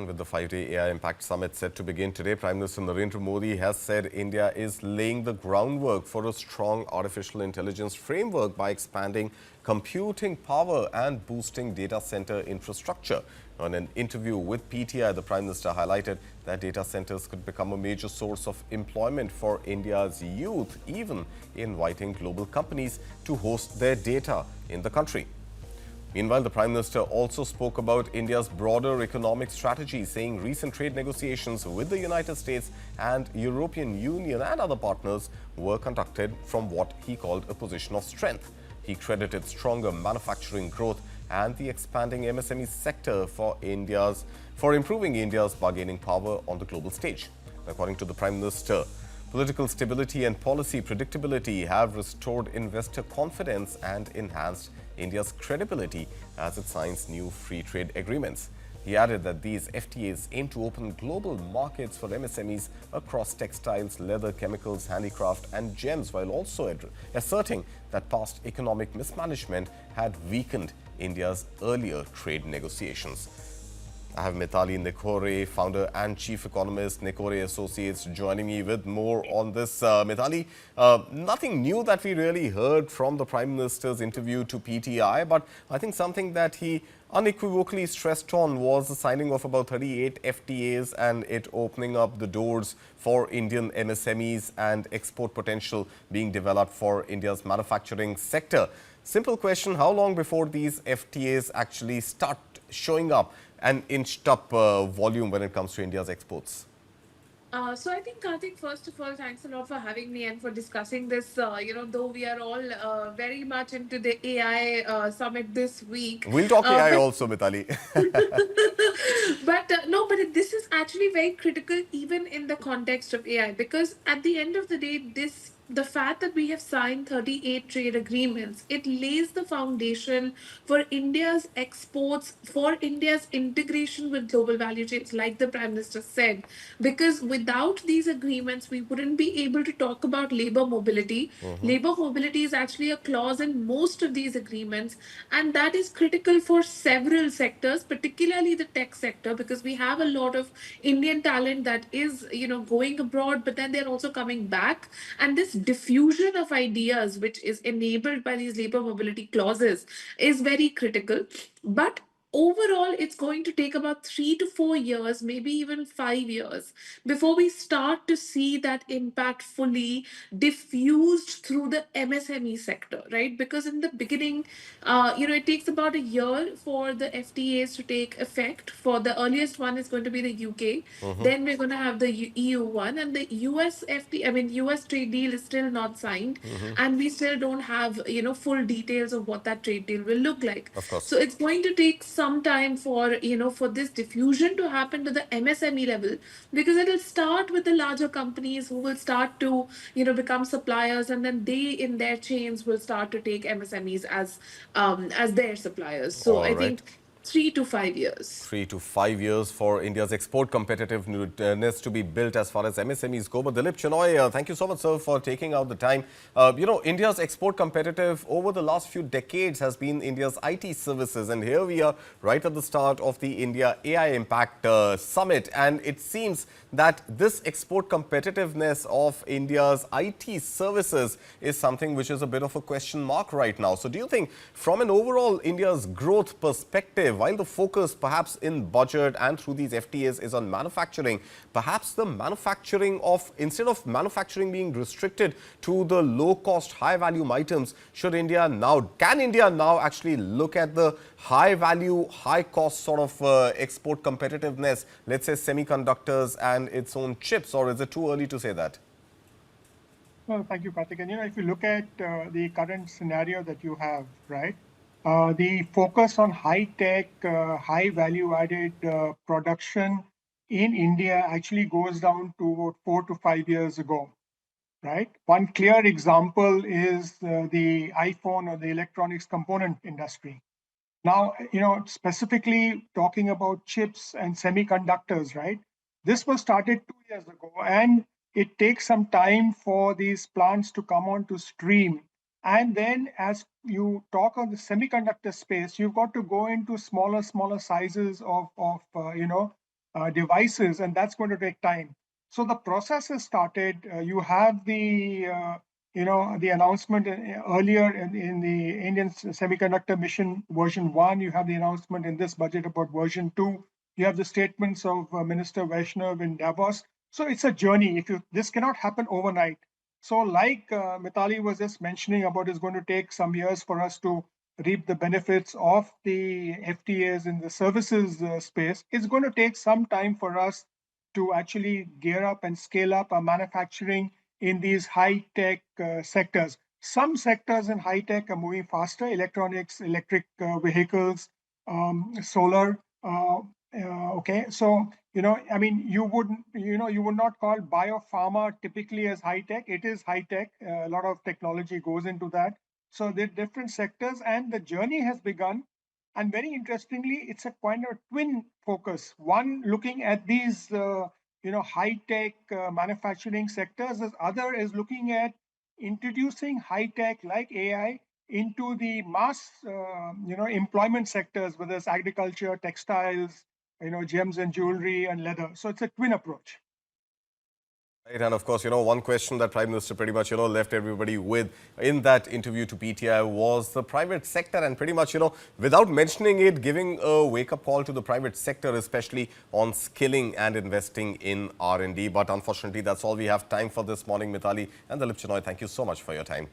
And with the 5-day AI Impact Summit set to begin today, Prime Minister Narendra Modi has said India is laying the groundwork for a strong artificial intelligence framework by expanding computing power and boosting data center infrastructure. In an interview with PTI, the Prime Minister highlighted that data centers could become a major source of employment for India's youth, even inviting global companies to host their data in the country. Meanwhile, the Prime Minister also spoke about India's broader economic strategy, saying recent trade negotiations with the United States and European Union and other partners were conducted from what he called a position of strength. He credited stronger manufacturing growth and the expanding MSME sector for improving India's bargaining power on the global stage. According to the Prime Minister, political stability and policy predictability have restored investor confidence and enhanced India's credibility as it signs new free trade agreements. He added that these FTAs aim to open global markets for MSMEs across textiles, leather, chemicals, handicraft and gems, while also asserting that past economic mismanagement had weakened India's earlier trade negotiations. I have Mithali Nikore, founder and chief economist, Nikore Associates, joining me with more on this. Mithali, nothing new that we really heard from the Prime Minister's interview to PTI, but I think something that he unequivocally stressed on was the signing of about 38 FTAs and it opening up the doors for Indian MSMEs and export potential being developed for India's manufacturing sector. Simple question, how long before these FTAs actually start showing up and inched up volume when it comes to India's exports? So I think, Karthik, first of all, thanks a lot for having me and for discussing this. Though we are all very much into the AI summit this week. We'll talk AI But also, Mithali. no, but this is actually very critical even in the context of AI, because at the end of the day, the fact that we have signed 38 trade agreements, it lays the foundation for India's exports, for India's integration with global value chains, like the Prime Minister said. Because without these agreements, we wouldn't be able to talk about labor mobility. Labor mobility is actually a clause in most of these agreements, and that is critical for several sectors, particularly the tech sector, because we have a lot of Indian talent that is, going abroad, but then they're also coming back. And this diffusion of ideas, which is enabled by these labor mobility clauses, is very critical. But overall, it's going to take about 3 to 4 years, maybe even 5 years, before we start to see that impact fully diffused through the MSME sector, right? Because in the beginning, it takes about a year for the FTAs to take effect. For the earliest one is going to be the UK, then we're going to have the EU one, and the US FTA, I mean, US trade deal is still not signed, and we still don't have, full details of what that trade deal will look like. Of course. So it's going to take some time for, for this diffusion to happen to the MSME level, because it'll start with the larger companies who will start to, become suppliers, and then they in their chains will start to take MSMEs as their suppliers. So All I right. think 3 to 5 years. 3 to 5 years for India's export competitiveness to be built as far as MSMEs go. But Dilip Chenoy, thank you so much, sir, for taking out the time. India's export competitive over the last few decades has been India's IT services. And here we are right at the start of the India AI Impact Summit. And it seems that this export competitiveness of India's IT services is something which is a bit of a question mark right now. So do you think from an overall India's growth perspective, while the focus perhaps in budget and through these FTAs is on manufacturing, perhaps the manufacturing instead of manufacturing being restricted to the low-cost, high-value items, can India now actually look at the high-value, high-cost sort of export competitiveness, let's say semiconductors and its own chips, or is it too early to say that? Well, thank you, Karthik. And if you look at the current scenario that you have, right, the focus on high-tech, high value-added production in India actually goes down to about 4 to 5 years ago, right? One clear example is the iPhone or the electronics component industry. Now, specifically talking about chips and semiconductors, right? This was started 2 years ago, and it takes some time for these plants to come on to stream. And then as you talk on the semiconductor space, you've got to go into smaller sizes of devices, and that's going to take time. So the process has started. You have the the announcement earlier in the Indian Semiconductor Mission version 1. You have the announcement in this budget about version 2. You have the statements of Minister Vaishnav in Davos. So it's a journey. This cannot happen overnight. So like Mitali was just mentioning about, it's going to take some years for us to reap the benefits of the FTAs in the services space. It's going to take some time for us to actually gear up and scale up our manufacturing in these high-tech sectors. Some sectors in high-tech are moving faster: electronics, electric vehicles, solar. Okay, so I mean, you would not call biopharma typically as high-tech. It is high-tech. A lot of technology goes into that. So there are different sectors, and the journey has begun. And very interestingly, it's a kind of twin focus. One looking at these, high-tech manufacturing sectors. As other is looking at introducing high-tech like AI into the mass, employment sectors, whether it's agriculture, textiles, gems and jewelry and leather. So it's a twin approach. Right, and of course, one question that Prime Minister pretty much, left everybody with in that interview to PTI was the private sector, and pretty much, without mentioning it, giving a wake-up call to the private sector, especially on skilling and investing in R&D. But unfortunately, that's all we have time for this morning. Mitali and Dilip Chinoy, thank you so much for your time.